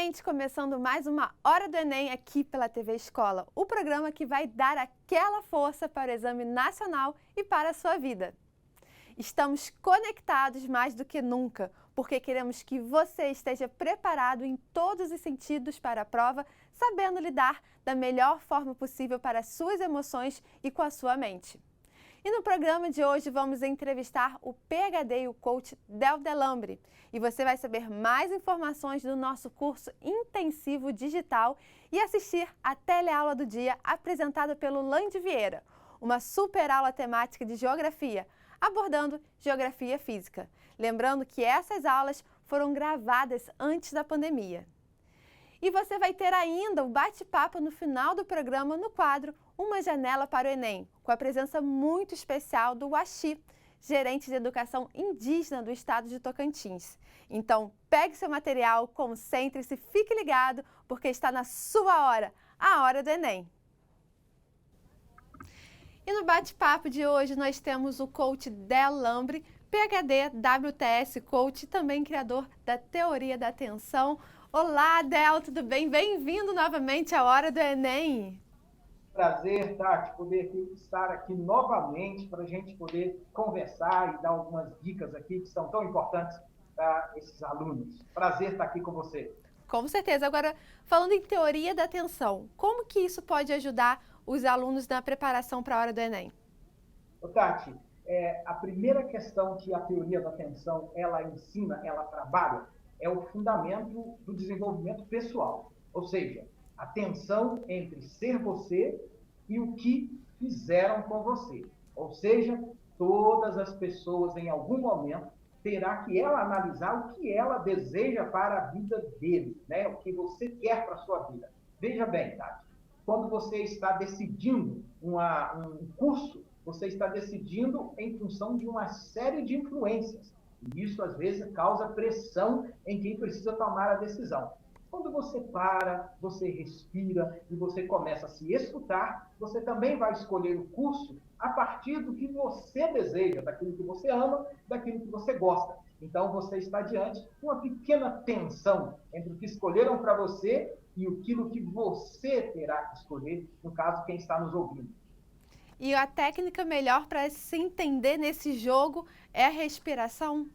gente, começando mais uma Hora do Enem aqui pela TV Escola, o programa que vai dar aquela força para o Exame Nacional e para a sua vida. Estamos conectados mais do que nunca, porque queremos que você esteja preparado em todos os sentidos para a prova, sabendo lidar da melhor forma possível para as suas emoções e com a sua mente. E no programa de hoje vamos entrevistar o PhD e o coach Del Delambre. E você vai saber mais informações do nosso curso intensivo digital e assistir a teleaula do dia apresentada pelo Landy Vieira, uma super aula temática de geografia, abordando geografia física. Lembrando que essas aulas foram gravadas antes da pandemia. E você vai ter ainda o bate-papo no final do programa no quadro Uma Janela para o Enem, com a presença muito especial do Waxi, gerente de educação indígena do estado de Tocantins. Então, pegue seu material, concentre-se, fique ligado, porque está na sua hora, a Hora do Enem. E no bate-papo de hoje nós temos o coach Del Delambre, PhD, WTS Coach, também criador da Teoria da Atenção. Olá, Del, tudo bem? Bem-vindo novamente à Hora do Enem. Prazer, Tati, poder estar aqui novamente para a gente poder conversar e dar algumas dicas aqui que são tão importantes para esses alunos. Prazer estar aqui com você. Com certeza. Agora, falando em teoria da atenção, como que isso pode ajudar os alunos na preparação para a hora do Enem? Tati, a primeira questão que a teoria da atenção ela ensina, ela trabalha, é o fundamento do desenvolvimento pessoal. Ou seja, a tensão entre ser você e o que fizeram com você. Ou seja, todas as pessoas, em algum momento, terá que ela analisar o que ela deseja para a vida dele, né? O que você quer para a sua vida. Veja bem, Tati, quando você está decidindo um curso, você está decidindo em função de uma série de influências. E isso, às vezes, causa pressão em quem precisa tomar a decisão. Quando você para, você respira e você começa a se escutar, você também vai escolher o curso a partir do que você deseja, daquilo que você ama, daquilo que você gosta. Então, você está diante de uma pequena tensão entre o que escolheram para você e aquilo que você terá que escolher, no caso, quem está nos ouvindo. E a técnica melhor para se entender nesse jogo é a respiração?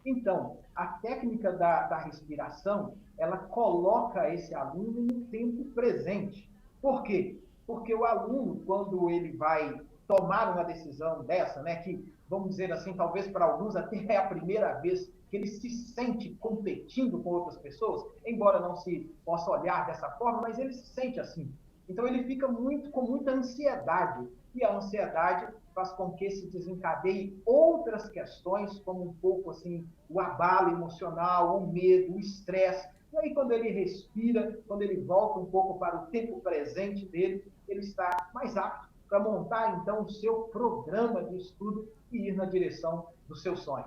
Então, a técnica da respiração, ela coloca esse aluno no tempo presente. Por quê? Porque o aluno, quando ele vai tomar uma decisão dessa, né, que, vamos dizer assim, talvez para alguns até é a primeira vez que ele se sente competindo com outras pessoas, embora não se possa olhar dessa forma, mas ele se sente assim. Então, ele fica com muita ansiedade, e a ansiedade faz com que se desencadeie outras questões, como um pouco assim, o abalo emocional, o medo, o estresse. E aí, quando ele respira, quando ele volta um pouco para o tempo presente dele, ele está mais apto para montar, então, o seu programa de estudo e ir na direção do seu sonho.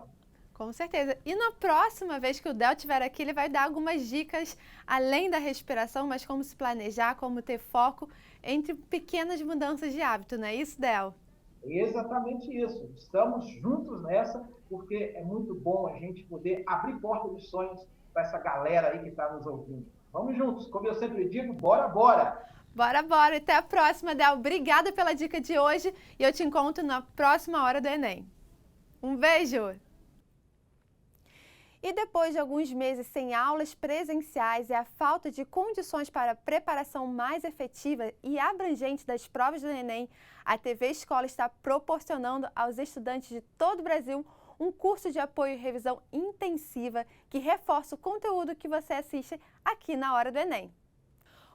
Com certeza. E na próxima vez que o Del estiver aqui, ele vai dar algumas dicas, além da respiração, mas como se planejar, como ter foco entre pequenas mudanças de hábito, não é isso, Del? Exatamente isso. Estamos juntos nessa, porque é muito bom a gente poder abrir porta de sonhos para essa galera aí que está nos ouvindo. Vamos juntos, como eu sempre digo, bora, bora! Bora, bora! Até a próxima, Del. Obrigada pela dica de hoje e eu te encontro na próxima Hora do Enem. Um beijo! E depois de alguns meses sem aulas presenciais e a falta de condições para a preparação mais efetiva e abrangente das provas do Enem, a TV Escola está proporcionando aos estudantes de todo o Brasil um curso de apoio e revisão intensiva que reforça o conteúdo que você assiste aqui na Hora do Enem.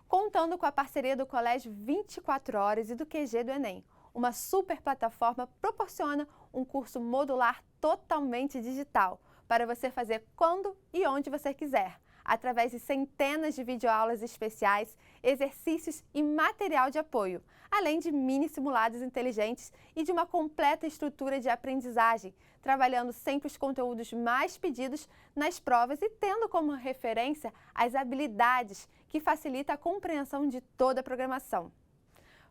Contando com a parceria do Colégio 24 Horas e do QG do Enem, uma super plataforma proporciona um curso modular totalmente digital, para você fazer quando e onde você quiser, através de centenas de videoaulas especiais, exercícios e material de apoio, além de mini simulados inteligentes e de uma completa estrutura de aprendizagem, trabalhando sempre os conteúdos mais pedidos nas provas e tendo como referência as habilidades que facilitam a compreensão de toda a programação.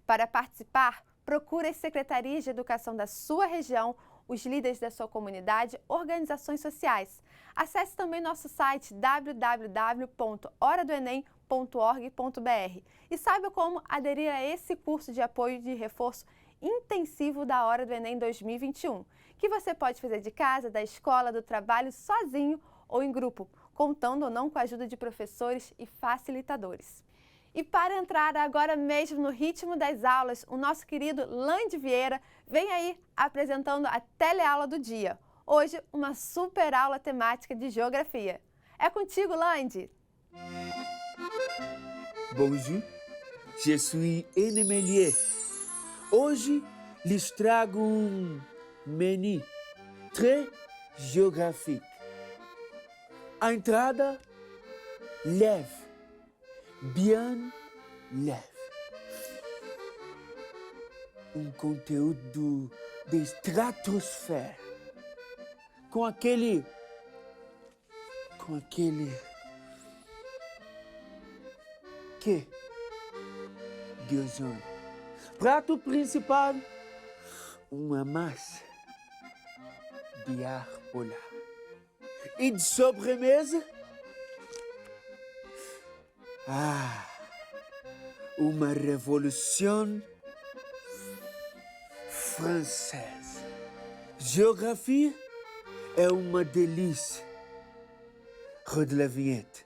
Para participar, procure as secretarias de educação da sua região os líderes da sua comunidade, organizações sociais. Acesse também nosso site www.horadoenem.org.br e saiba como aderir a esse curso de apoio de reforço intensivo da Hora do Enem 2021, que você pode fazer de casa, da escola, do trabalho, sozinho ou em grupo, contando ou não com a ajuda de professores e facilitadores. E para entrar agora mesmo no ritmo das aulas, o nosso querido Lande Vieira vem aí apresentando a teleaula do dia. Hoje, uma super aula temática de geografia. É contigo, Lande! Bonjour, je suis Anne Mélier. Hoje lhes trago um menu très géographique. A entrada, leve, bien leve. Um conteúdo de estratosfera. Com aquele que de ozônio. Prato principal, uma massa de ar polar. E de sobremesa, uma revolução francesa. Geografia é uma delícia. Roda la vinheta.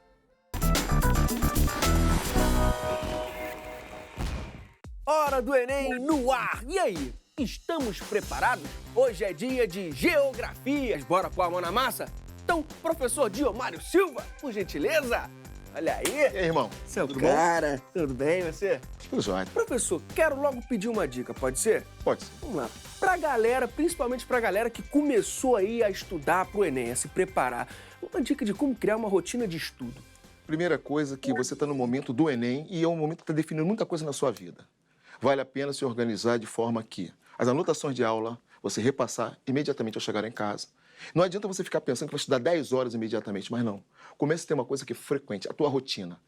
Hora do Enem no ar! E aí, estamos preparados? Hoje é dia de geografias, bora pôr a mão na massa? Então, professor Diomário Silva, por gentileza, olha aí. E aí, irmão? Seu Tudo cara, tudo bem, você? Tudo jóia. Professor, quero logo pedir uma dica, pode ser? Pode ser. Vamos lá. Pra galera, principalmente pra galera que começou aí a estudar pro Enem, a se preparar, uma dica de como criar uma rotina de estudo. Primeira coisa que você está no momento do Enem e é um momento que está definindo muita coisa na sua vida. Vale a pena se organizar de forma que as anotações de aula você repassar imediatamente ao chegar em casa. Não adianta você ficar pensando que vai estudar 10 horas imediatamente, mas não. Comece a ter uma coisa que é frequente, a tua rotina.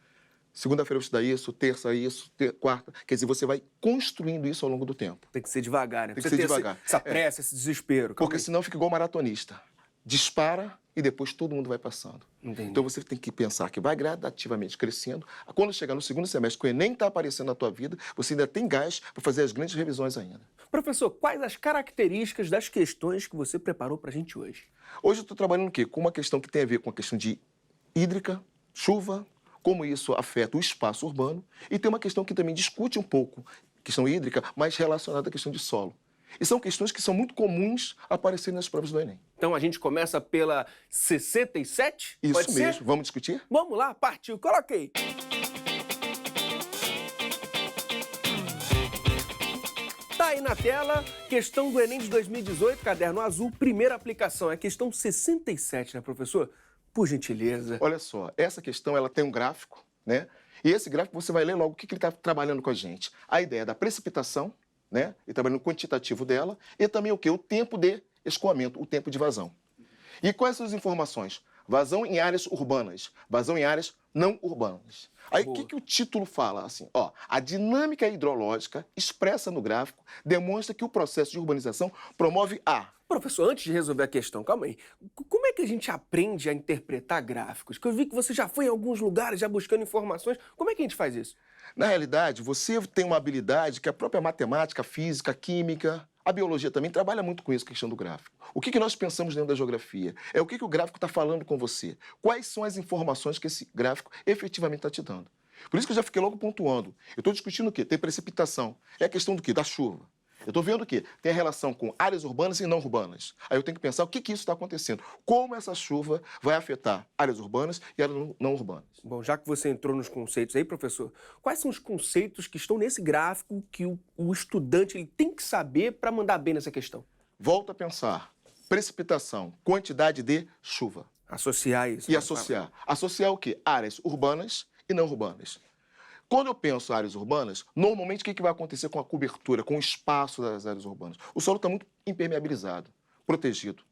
Segunda-feira eu vou estudar isso, terça isso, quarta. Quer dizer, você vai construindo isso ao longo do tempo. Tem que ser devagar, né? Tem que ser devagar. Essa pressa, esse desespero. Calma Porque aí. senão fica igual maratonista. Dispara e depois todo mundo vai passando. Entendi. Então você tem que pensar que vai gradativamente crescendo. Quando chegar no segundo semestre, que o Enem está aparecendo na tua vida, você ainda tem gás para fazer as grandes revisões ainda. Professor, quais as características das questões que você preparou pra gente hoje? Hoje eu estou trabalhando o quê? Com uma questão que tem a ver com a questão de hídrica, chuva, como isso afeta o espaço urbano, e tem uma questão que também discute um pouco questão hídrica, mas relacionada à questão de solo. E são questões que são muito comuns aparecerem nas provas do Enem. Então a gente começa pela 67? Isso Pode mesmo. ser? Vamos discutir? Vamos lá, partiu, coloquei. Tá aí na tela, questão do Enem de 2018, caderno azul, primeira aplicação. É a questão 67, né, professor? Por gentileza. Olha só, essa questão ela tem um gráfico, né? E esse gráfico você vai ler logo o que ele está trabalhando com a gente. A ideia da precipitação, né? E trabalhando o quantitativo dela, e também o quê? O tempo de escoamento, o tempo de vazão. E quais são as informações? Vazão em áreas urbanas, vazão em áreas não urbanas. Aí o que o título fala? Assim, ó, a dinâmica hidrológica expressa no gráfico demonstra que o processo de urbanização promove a... Professor, antes de resolver a questão, calma aí. Como é que a gente aprende a interpretar gráficos? Que eu vi que você já foi em alguns lugares, já buscando informações. Como é que a gente faz isso? Na realidade, você tem uma habilidade que a própria matemática, a física, a química, a biologia também trabalha muito com isso, a questão do gráfico. O que nós pensamos dentro da geografia? É o que o gráfico está falando com você. Quais são as informações que esse gráfico efetivamente está te dando. Por isso que eu já fiquei logo pontuando. Eu estou discutindo o quê? Tem precipitação. É a questão do quê? Da chuva. Eu estou vendo o quê? Tem a relação com áreas urbanas e não urbanas. Aí eu tenho que pensar o que isso está acontecendo. Como essa chuva vai afetar áreas urbanas e áreas não urbanas. Bom, já que você entrou nos conceitos aí, professor, quais são os conceitos que estão nesse gráfico que o estudante ele tem que saber para mandar bem nessa questão? Volta a pensar. Precipitação, quantidade de chuva. Associar isso. E associar. Associar o quê? Áreas urbanas e não urbanas. Quando eu penso em áreas urbanas, normalmente o que vai acontecer com a cobertura, com o espaço das áreas urbanas? O solo está muito impermeabilizado, protegido.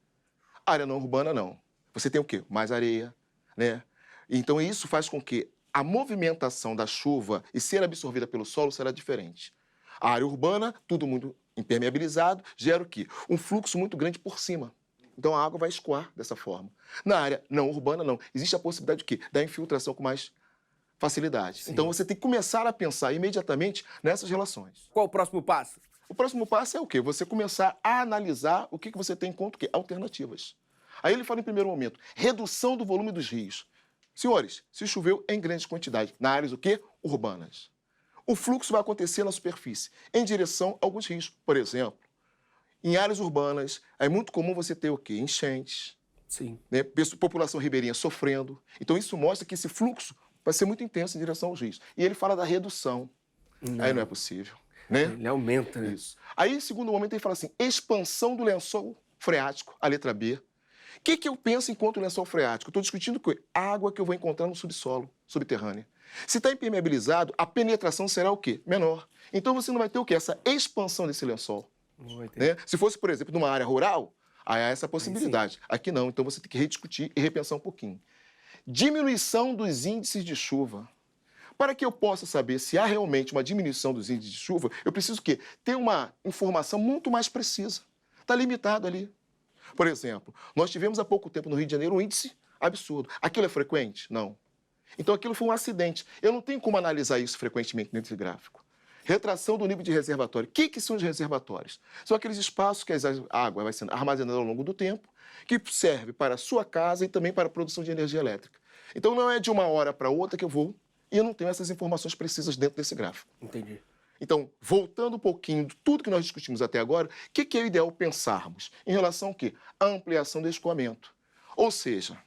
Área não urbana, não. Você tem o quê? Mais areia, né? Então isso faz com que a movimentação da chuva e ser absorvida pelo solo será diferente. A área urbana, tudo muito impermeabilizado, gera o quê? Um fluxo muito grande por cima. Então a água vai escoar dessa forma. Na área não urbana, não. Existe a possibilidade de quê? Da infiltração com mais facilidade. Sim. Então você tem que começar a pensar imediatamente nessas relações. Qual o próximo passo? O próximo passo é o quê? Você começar a analisar o que você tem enquanto quê? Alternativas. Aí ele fala em primeiro momento, redução do volume dos rios. Senhores, se choveu em grandes quantidades, na áreas o quê? Urbanas. O fluxo vai acontecer na superfície, em direção a alguns rios. Por exemplo, em áreas urbanas, é muito comum você ter o quê? Enchentes, Sim. né? População ribeirinha sofrendo. Então isso mostra que esse fluxo vai ser muito intenso em direção aos rios. E ele fala da redução. Aí não é possível, né? Ele aumenta, né? Isso. Aí, em segundo momento, ele fala assim, expansão do lençol freático, a letra B. O que eu penso enquanto lençol freático? Estou discutindo com água que eu vou encontrar no subsolo, subterrânea. Se está impermeabilizado, a penetração será o quê? Menor. Então você não vai ter o quê? Essa expansão desse lençol. Né? Se fosse, por exemplo, numa área rural, aí há essa possibilidade. Aqui não, então você tem que rediscutir e repensar um pouquinho. Diminuição dos índices de chuva. Para que eu possa saber se há realmente uma diminuição dos índices de chuva, eu preciso o quê? Ter uma informação muito mais precisa. Está limitado ali. Por exemplo, nós tivemos há pouco tempo no Rio de Janeiro um índice absurdo. Aquilo é frequente? Não. Então aquilo foi um acidente. Eu não tenho como analisar isso frequentemente nesse gráfico. Retração do nível de reservatório. O que são os reservatórios? São aqueles espaços que a água vai sendo armazenada ao longo do tempo, que serve para a sua casa e também para a produção de energia elétrica. Então não é de uma hora para outra que eu vou e eu não tenho essas informações precisas dentro desse gráfico. Entendi. Então, voltando um pouquinho de tudo que nós discutimos até agora, o que é o ideal pensarmos? Em relação ao quê? À ampliação do escoamento. Ou seja,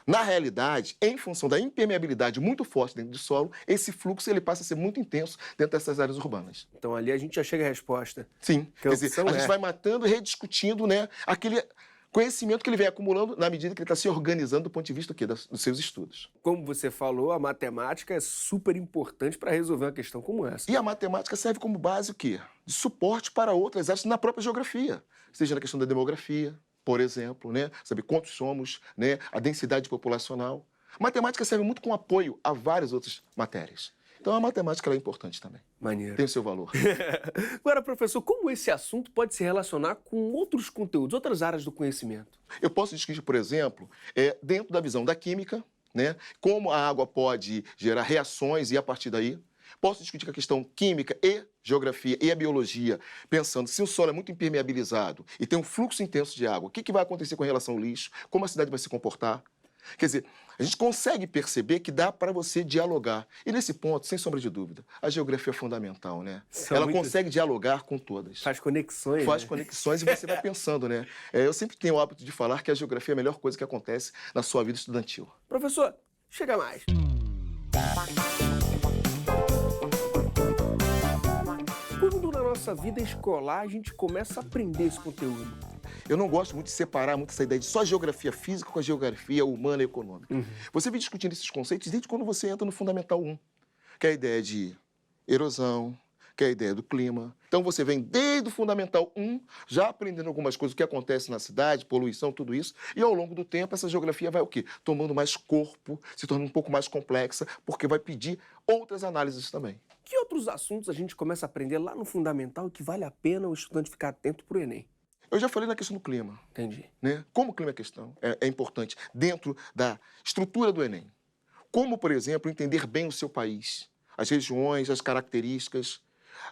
na realidade, em função da impermeabilidade muito forte dentro do solo, esse fluxo ele passa a ser muito intenso dentro dessas áreas urbanas. Então ali a gente já chega à resposta. Sim, Que a quer dizer, opção a gente é- vai matando e rediscutindo, né, aquele conhecimento que ele vem acumulando na medida que ele está se organizando do ponto de vista aqui, dos seus estudos. Como você falou, a matemática é super importante para resolver uma questão como essa. E a matemática serve como base o quê? De suporte para outras áreas na própria geografia, seja na questão da demografia, por exemplo, né? Saber quantos somos, né? A densidade populacional. A matemática serve muito como apoio a várias outras matérias. Então a matemática ela é importante também. Maneiro. Tem o seu valor. Agora, professor, como esse assunto pode se relacionar com outros conteúdos, outras áreas do conhecimento? Eu posso discutir, por exemplo, dentro da visão da química, né? Como a água pode gerar reações e a partir daí. Posso discutir a questão química e geografia e a biologia, pensando se o solo é muito impermeabilizado e tem um fluxo intenso de água, o que vai acontecer com relação ao lixo, como a cidade vai se comportar. Quer dizer, a gente consegue perceber que dá para você dialogar. E nesse ponto, sem sombra de dúvida, a geografia é fundamental, né? Ela consegue dialogar com todas. Faz conexões. Faz né? conexões e você vai pensando, né? Eu sempre tenho o hábito de falar que a geografia é a melhor coisa que acontece na sua vida estudantil. Professor, chega mais. Quando na nossa vida escolar a gente começa a aprender esse conteúdo? Eu não gosto muito de separar muito essa ideia de só geografia física com a geografia humana e econômica. Você vem discutindo esses conceitos desde quando você entra no Fundamental 1, que é a ideia de erosão, que é a ideia do clima. Então você vem desde o Fundamental 1, já aprendendo algumas coisas, o que acontece na cidade, poluição, tudo isso, e ao longo do tempo essa geografia vai o quê? Tomando mais corpo, se tornando um pouco mais complexa, porque vai pedir outras análises também. Que outros assuntos a gente começa a aprender lá no fundamental que vale a pena o estudante ficar atento para o Enem? Eu já falei na questão do clima. Entendi. Né? Como o clima é importante dentro da estrutura do Enem. Como, por exemplo, entender bem o seu país, as regiões, as características,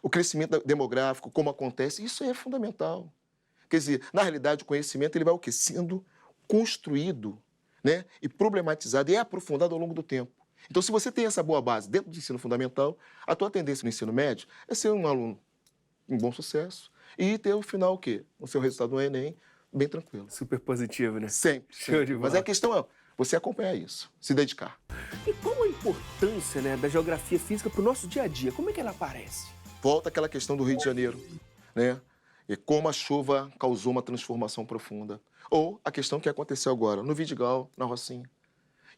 o crescimento demográfico, como acontece, isso é fundamental. Quer dizer, na realidade, o conhecimento ele vai o quê? Sendo construído, né? E problematizado e aprofundado ao longo do tempo. Então, se você tem essa boa base dentro do ensino fundamental, a tua tendência no ensino médio é ser um aluno em bom sucesso e ter o final o quê? O seu resultado no Enem bem tranquilo. Super positivo, né? Sempre. Show de bola. Mas a questão é você acompanhar isso, se dedicar. E qual a importância, né, da geografia física para o nosso dia a dia? Como é que ela aparece? Volta aquela questão do Rio de Janeiro, né? E como a chuva causou uma transformação profunda. Ou a questão que aconteceu agora no Vidigal, na Rocinha.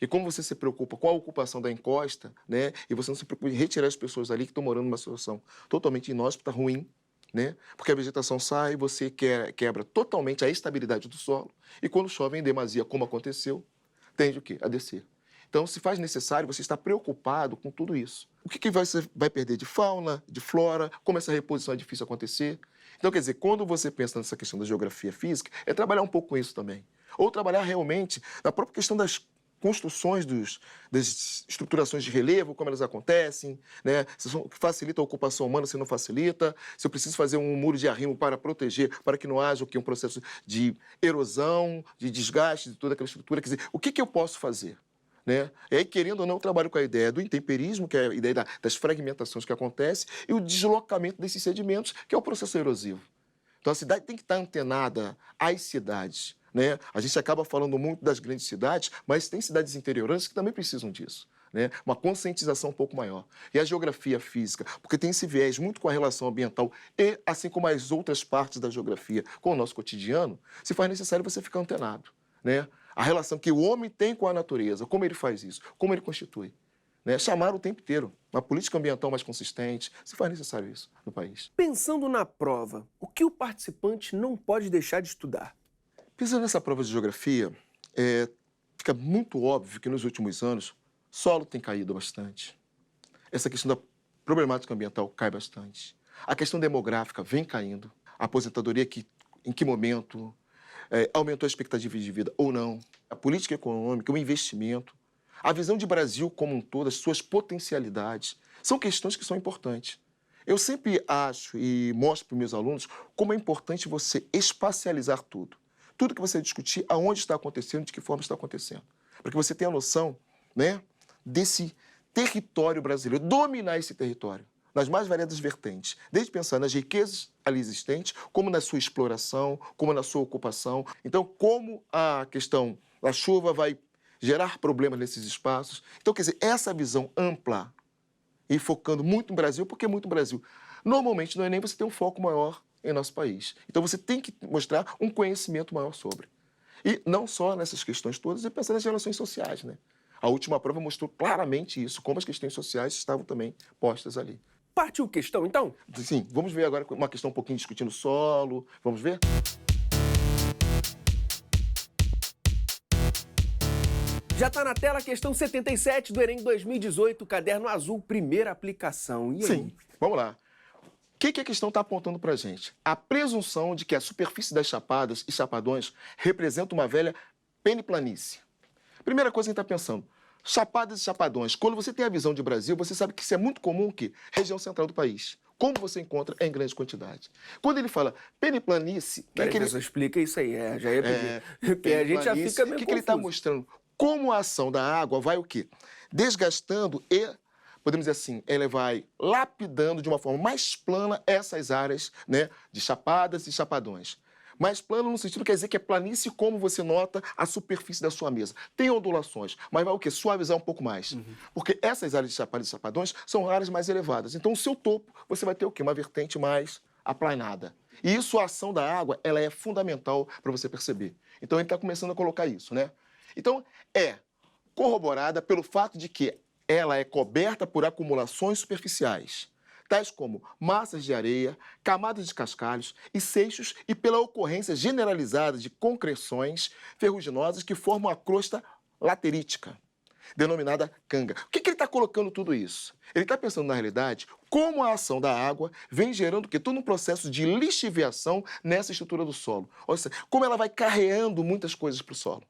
E como você se preocupa com a ocupação da encosta, né? E você não se preocupa em retirar as pessoas ali que estão morando numa situação totalmente inóspita, ruim, né? Porque a vegetação sai, você quebra totalmente a estabilidade do solo. E quando chove em demasia, como aconteceu, tende o quê? A descer. Então, se faz necessário, você estar preocupado com tudo isso. O que você vai perder de fauna, de flora, como essa reposição é difícil acontecer. Então, quer dizer, quando você pensa nessa questão da geografia física, é trabalhar um pouco com isso também. Ou trabalhar realmente na própria questão das construções das estruturações de relevo, como elas acontecem, né? Se facilita a ocupação humana, se não facilita, se eu preciso fazer um muro de arrimo para proteger, para que não haja um processo de erosão, de desgaste de toda aquela estrutura. Quer dizer, o que eu posso fazer? Né? E aí, querendo ou não, eu trabalho com a ideia do intemperismo, que é a ideia das fragmentações que acontecem, e o deslocamento desses sedimentos, que é o processo erosivo. Então, a cidade tem que estar antenada às cidades. Né? A gente acaba falando muito das grandes cidades, mas tem cidades interioranas que também precisam disso. Né? Uma conscientização um pouco maior. E a geografia física, porque tem esse viés muito com a relação ambiental e, assim como as outras partes da geografia com o nosso cotidiano, se faz necessário você ficar antenado. Né? A relação que o homem tem com a natureza, como ele faz isso, como ele constitui. Né? Chamar o tempo inteiro. Uma política ambiental mais consistente, se faz necessário isso no país. Pensando na prova, o que o participante não pode deixar de estudar? Pensando nessa prova de geografia, fica muito óbvio que nos últimos anos solo tem caído bastante. Essa questão da problemática ambiental cai bastante. A questão demográfica vem caindo. A aposentadoria, em que momento? Aumentou a expectativa de vida ou não? A política econômica, o investimento, a visão de Brasil como um todo, as suas potencialidades, são questões que são importantes. Eu sempre acho e mostro para os meus alunos como é importante você espacializar tudo. Tudo que você discutir, aonde está acontecendo, de que forma está acontecendo. Para que você tenha noção, né, desse território brasileiro, dominar esse território, nas mais variadas vertentes. Desde pensar nas riquezas ali existentes, como na sua exploração, como na sua ocupação. Então, como a questão da chuva vai gerar problemas nesses espaços. Então, quer dizer, essa visão ampla e focando muito no Brasil, porque é muito no Brasil. Normalmente, no Enem, você tem um foco maior em nosso país. Então, você tem que mostrar um conhecimento maior sobre. E não só nessas questões todas, e pensar nas relações sociais, né? A última prova mostrou claramente isso, como as questões sociais estavam também postas ali. Partiu questão, então? Sim, vamos ver agora uma questão um pouquinho discutindo solo. Vamos ver? Já está na tela a questão 77 do Enem 2018, caderno azul, primeira aplicação. E aí? Sim, vamos lá. O que a questão está apontando para a gente? A presunção de que a superfície das chapadas e chapadões representa uma velha peniplanície. Primeira coisa que a gente está pensando, chapadas e chapadões. Quando você tem a visão de Brasil, você sabe que isso é muito comum que região central do país. Como você encontra em grande quantidade. Quando ele fala peniplanície... Peraí, ele explica isso aí, já ia pedir. Porque a gente já fica meio O que ele está mostrando? Como a ação da água vai o quê? Desgastando e, podemos dizer assim, ela vai lapidando de uma forma mais plana essas áreas, né, de chapadas e chapadões. Mais plano no sentido quer dizer que é planície como você nota a superfície da sua mesa. Tem ondulações, mas vai o quê? Suavizar um pouco mais. Porque essas áreas de chapadas e chapadões são áreas mais elevadas. Então, o seu topo, você vai ter o quê? Uma vertente mais aplanada. E isso, a ação da água, ela é fundamental para você perceber. Então, ele está começando a colocar isso, né? Então, é corroborada pelo fato de que ela é coberta por acumulações superficiais, tais como massas de areia, camadas de cascalhos e seixos, e pela ocorrência generalizada de concreções ferruginosas que formam a crosta laterítica, denominada canga. O que ele está colocando tudo isso? Ele está pensando, na realidade, como a ação da água vem gerando o quê? Todo um processo de lixiviação nessa estrutura do solo. Ou seja, como ela vai carreando muitas coisas para o solo.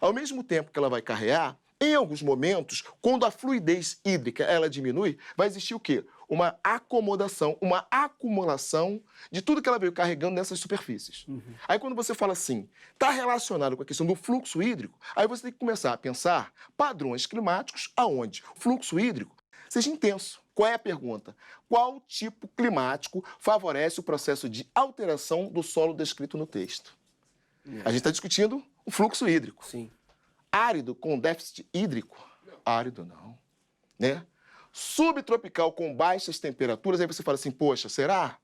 Ao mesmo tempo que ela vai carrear, em alguns momentos, quando a fluidez hídrica ela diminui, vai existir o quê? Uma acomodação, uma acumulação de tudo que ela veio carregando nessas superfícies. Aí quando você fala assim, está relacionado com a questão do fluxo hídrico, aí você tem que começar a pensar padrões climáticos aonde o fluxo hídrico seja intenso. Qual é a pergunta? Qual tipo climático favorece o processo de alteração do solo descrito no texto? A gente está discutindo o fluxo hídrico. Sim. Árido com déficit hídrico? Não. Árido não. Né? Subtropical com baixas temperaturas, aí você fala assim, poxa, será?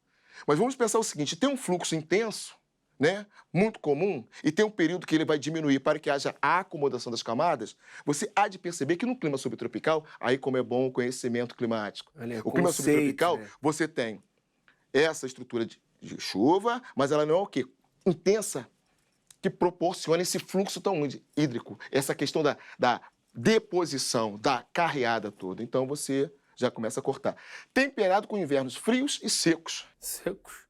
Mas vamos pensar o seguinte, tem um fluxo intenso, né, muito comum, e tem um período que ele vai diminuir para que haja a acomodação das camadas, você há de perceber que no clima subtropical, aí como é bom o conhecimento climático. O clima subtropical, né? Você tem essa estrutura de chuva, mas ela não é o quê? Intensa, que proporciona esse fluxo tão hídrico, essa questão da deposição, da carreada toda. Então, você já começa a cortar. Temperado com invernos frios e secos. Secos?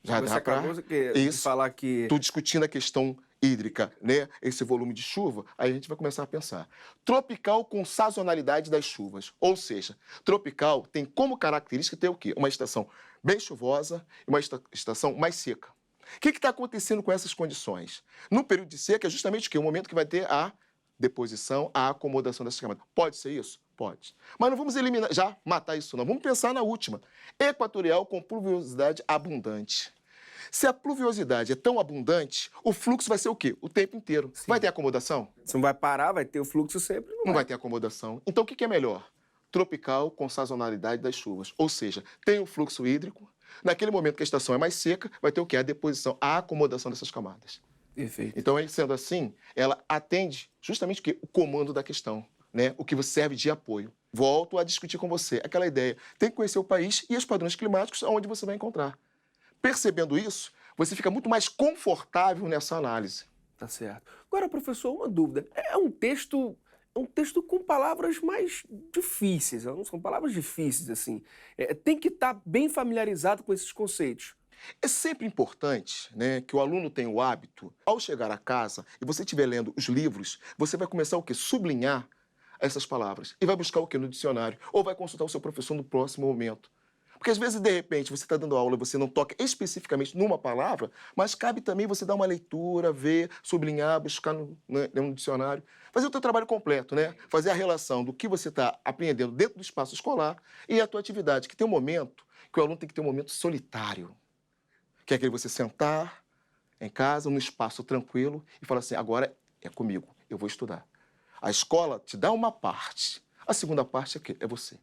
Já Você dá para acabou de falar que... Estou discutindo a questão hídrica, né? Esse volume de chuva, aí a gente vai começar a pensar. Tropical com sazonalidade das chuvas. Ou seja, tropical tem como característica ter o quê? Uma estação bem chuvosa e uma estação mais seca. O que está acontecendo com essas condições? No período de seca é justamente o quê? O momento que vai ter a deposição, a acomodação dessas camadas. Pode ser isso? Pode. Mas não vamos eliminar, já matar isso não. Vamos pensar na última. Equatorial com pluviosidade abundante. Se a pluviosidade é tão abundante, o fluxo vai ser o quê? O tempo inteiro. Sim. Vai ter acomodação? Você não vai parar, vai ter o fluxo sempre. Não vai ter acomodação. Então, o que é melhor? Tropical com sazonalidade das chuvas. Ou seja, tem o fluxo hídrico. Naquele momento que a estação é mais seca, vai ter o quê? A deposição, a acomodação dessas camadas. Perfeito. Então, sendo assim, ela atende justamente o quê? O comando da questão, né? O que serve de apoio. Volto a discutir com você aquela ideia. Tem que conhecer o país e os padrões climáticos onde você vai encontrar. Percebendo isso, você fica muito mais confortável nessa análise. Tá certo. Agora, professor, uma dúvida. É um texto com palavras mais difíceis, não são palavras difíceis, assim. Tem que estar bem familiarizado com esses conceitos. É sempre importante, né, que o aluno tenha o hábito, ao chegar a casa e você estiver lendo os livros, você vai começar o quê? Sublinhar essas palavras. E vai buscar o quê? No dicionário. Ou vai consultar o seu professor no próximo momento. Porque às vezes, de repente, você está dando aula e você não toca especificamente numa palavra, mas cabe também você dar uma leitura, ver, sublinhar, buscar no dicionário. Fazer o teu trabalho completo, né? Fazer a relação do que você está aprendendo dentro do espaço escolar e a tua atividade, que tem um momento, que o aluno tem que ter um momento solitário. Que é aquele você sentar em casa, num espaço tranquilo e falar assim, agora é comigo, eu vou estudar. A escola te dá uma parte, a segunda parte é o quê? É você.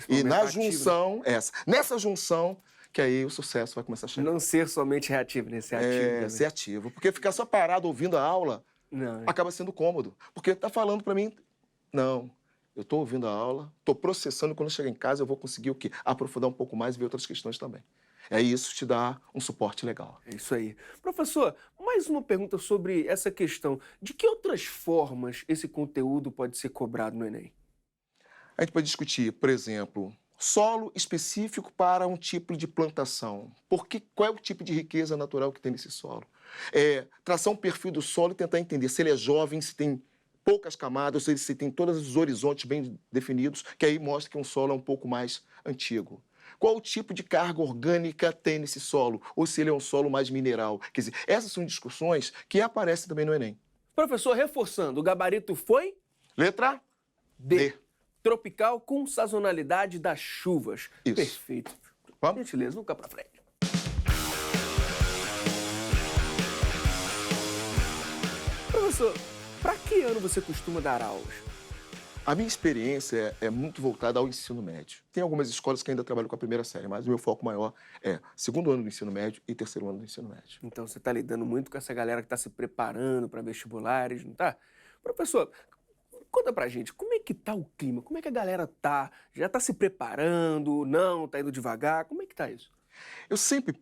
E na junção, nessa junção, que aí o sucesso vai começar a chegar. Não ser somente reativo, né? Ser ativo também. Ser ativo. Porque ficar só parado ouvindo a aula acaba sendo cômodo. Porque tá falando para mim, não, eu estou ouvindo a aula, estou processando, quando eu chegar em casa eu vou conseguir o quê? Aprofundar um pouco mais e ver outras questões também. Isso te dá um suporte legal. É isso aí. Professor, mais uma pergunta sobre essa questão. De que outras formas esse conteúdo pode ser cobrado no Enem? A gente pode discutir, por exemplo, solo específico para um tipo de plantação. Qual é o tipo de riqueza natural que tem nesse solo? Traçar um perfil do solo e tentar entender se ele é jovem, se tem poucas camadas, se tem todos os horizontes bem definidos, que aí mostra que um solo é um pouco mais antigo. Qual o tipo de carga orgânica tem nesse solo? Ou se ele é um solo mais mineral? Quer dizer, essas são discussões que aparecem também no Enem. Professor, reforçando, o gabarito foi? Letra D. Tropical com sazonalidade das chuvas. Isso. Perfeito. Vamos? Gentileza, vamos cá pra frente. Professor, para que ano você costuma dar aulas? A minha experiência é muito voltada ao ensino médio. Tem algumas escolas que ainda trabalham com a primeira série, mas o meu foco maior é segundo ano do ensino médio e terceiro ano do ensino médio. Então você está lidando muito com essa galera que está se preparando para vestibulares, não tá? Professor, conta pra gente, como é que tá o clima? Como é que a galera tá? Já tá se preparando? Não? Tá indo devagar? Como é que tá isso? Eu sempre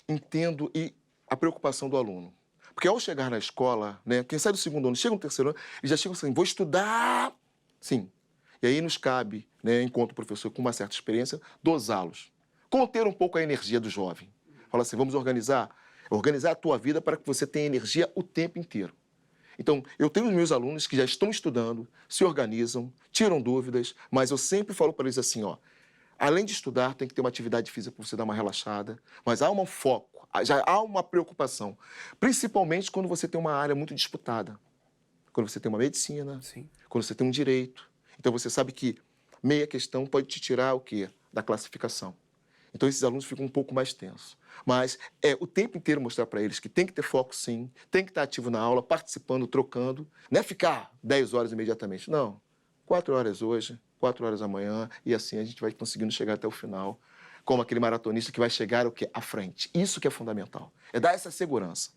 entendo a preocupação do aluno. Porque ao chegar na escola, né, quem sai do segundo ano, chega no terceiro ano, eles já chegam assim, vou estudar. Sim. E aí nos cabe, né, enquanto professor com uma certa experiência, dosá-los. Conter um pouco a energia do jovem. Fala assim, vamos organizar a tua vida para que você tenha energia o tempo inteiro. Então, eu tenho os meus alunos que já estão estudando, se organizam, tiram dúvidas, mas eu sempre falo para eles assim, além de estudar, tem que ter uma atividade física para você dar uma relaxada, mas há um foco, já há uma preocupação, principalmente quando você tem uma área muito disputada. Quando você tem uma medicina, Sim. Quando você tem um direito. Então, você sabe que meia questão pode te tirar o quê? Da classificação. Então, esses alunos ficam um pouco mais tensos. Mas o tempo inteiro mostrar para eles que tem que ter foco, sim, tem que estar ativo na aula, participando, trocando. Não é ficar 10 horas imediatamente. Não. 4 horas hoje, 4 horas amanhã, e assim a gente vai conseguindo chegar até o final, como aquele maratonista que vai chegar o quê? À frente. Isso que é fundamental. É dar essa segurança.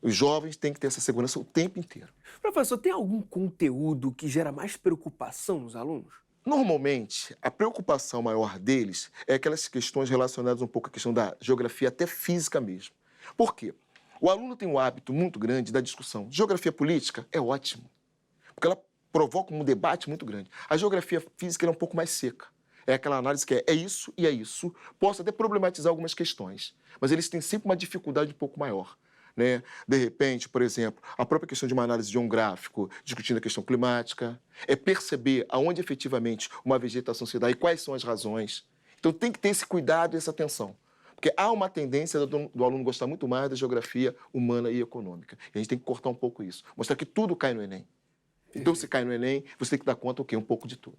Os jovens têm que ter essa segurança o tempo inteiro. Professor, tem algum conteúdo que gera mais preocupação nos alunos? Normalmente, a preocupação maior deles é aquelas questões relacionadas um pouco à questão da geografia, até física mesmo. Por quê? O aluno tem um hábito muito grande da discussão. Geografia política é ótimo, porque ela provoca um debate muito grande. A geografia física é um pouco mais seca. É aquela análise que é isso e é isso. Posso até problematizar algumas questões, mas eles têm sempre uma dificuldade um pouco maior. Né? De repente, por exemplo, a própria questão de uma análise de um gráfico discutindo a questão climática, é perceber aonde efetivamente uma vegetação se dá e quais são as razões. Então tem que ter esse cuidado e essa atenção. Porque há uma tendência do aluno gostar muito mais da geografia humana e econômica. E a gente tem que cortar um pouco isso. Mostrar que tudo cai no Enem. Então, se cai no Enem, você tem que dar conta, um pouco de tudo.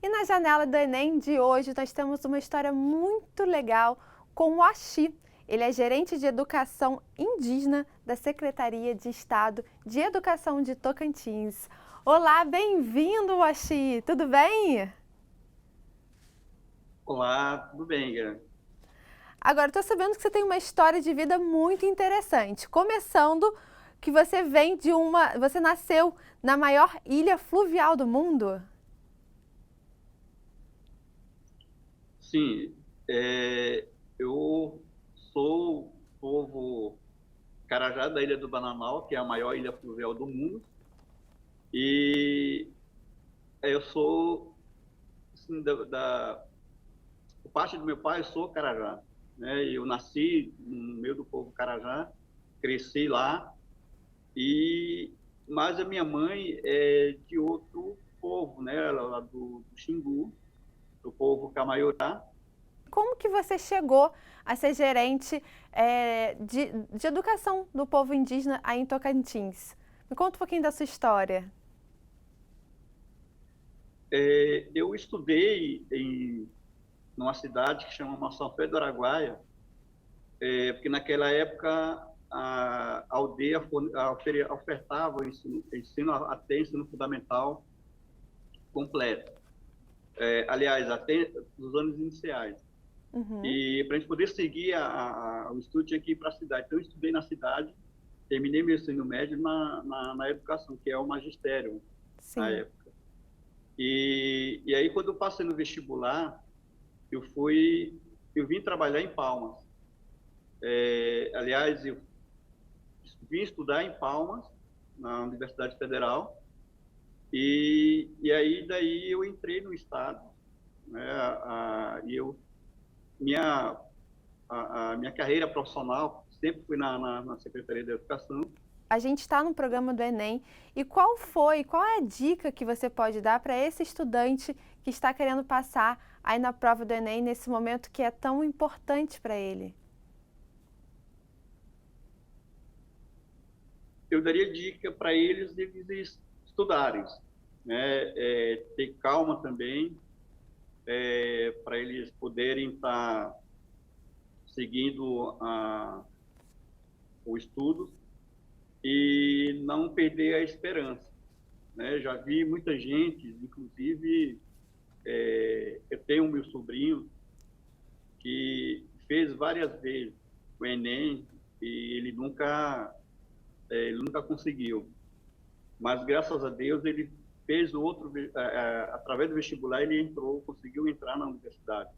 E na janela do Enem de hoje, nós temos uma história muito legal com o Axi. Ele é gerente de educação indígena da Secretaria de Estado de Educação de Tocantins. Olá, bem-vindo, Axi. Tudo bem? Olá, tudo bem, Gra? Agora, estou sabendo que você tem uma história de vida muito interessante. Começando que você vem de você nasceu na maior ilha fluvial do mundo. Sim, eu sou povo Carajá da Ilha do Bananal, que é a maior ilha fluvial do mundo. E eu sou, assim, por parte do meu pai, eu sou Carajá. Né? Eu nasci no meio do povo Carajá, cresci lá, mas a minha mãe é de outro povo, né? Ela é do Xingu, do povo Camaiorá. Como que você chegou a ser gerente de educação do povo indígena aí em Tocantins? Me conta um pouquinho da sua história. Eu estudei numa cidade que chama São Pedro do Araguaia, porque naquela época a aldeia ofertava até ensino fundamental completo. Aliás, até os anos iniciais. Uhum. E para a gente poder seguir o estudo, tinha que ir para a cidade. Então, eu estudei na cidade, terminei meu ensino médio na educação, que é o magistério. Sim. Na época. E aí, quando eu passei no vestibular, eu vim trabalhar em Palmas. Aliás, eu vim estudar em Palmas, na Universidade Federal, e aí daí eu entrei no Estado, né? Minha carreira profissional sempre foi na Secretaria de Educação. A gente está no programa do Enem e qual é a dica que você pode dar para esse estudante que está querendo passar aí na prova do Enem nesse momento que é tão importante para ele? Eu daria dica para eles de estudarem, né? Ter calma também, para eles poderem estar seguindo o estudo e não perder a esperança, né? Já vi muita gente, inclusive eu tenho meu sobrinho que fez várias vezes o Enem e ele nunca conseguiu, mas graças a Deus ele fez através do vestibular ele conseguiu entrar na universidade.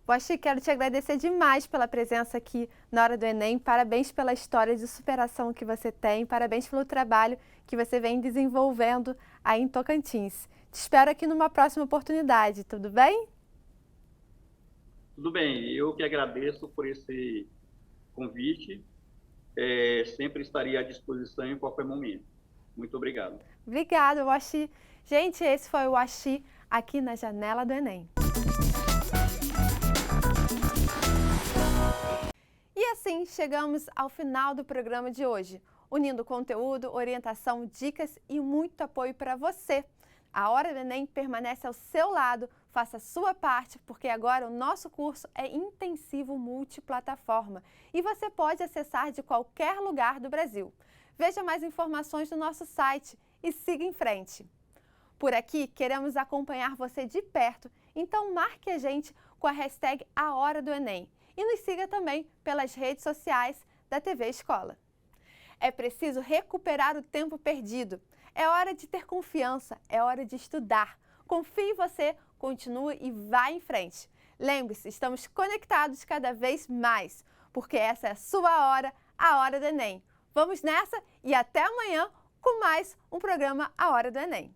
Axi, quero te agradecer demais pela presença aqui na Hora do Enem. Parabéns pela história de superação que você tem. Parabéns pelo trabalho que você vem desenvolvendo aí em Tocantins. Te espero aqui numa próxima oportunidade, tudo bem? Tudo bem, eu que agradeço por esse convite. Sempre estaria à disposição em qualquer momento. Muito obrigado. Obrigada, Axi. Gente, esse foi o Axi aqui na Janela do Enem. E assim chegamos ao final do programa de hoje, unindo conteúdo, orientação, dicas e muito apoio para você. A Hora do Enem permanece ao seu lado, faça a sua parte, porque agora o nosso curso é intensivo multiplataforma e você pode acessar de qualquer lugar do Brasil. Veja mais informações no nosso site e siga em frente. Por aqui, queremos acompanhar você de perto, então marque a gente com a hashtag A Hora do Enem e nos siga também pelas redes sociais da TV Escola. É preciso recuperar o tempo perdido. É hora de ter confiança, é hora de estudar. Confie em você, continue e vá em frente. Lembre-se, estamos conectados cada vez mais, porque essa é a sua hora, a Hora do Enem. Vamos nessa e até amanhã com mais um programa A Hora do Enem.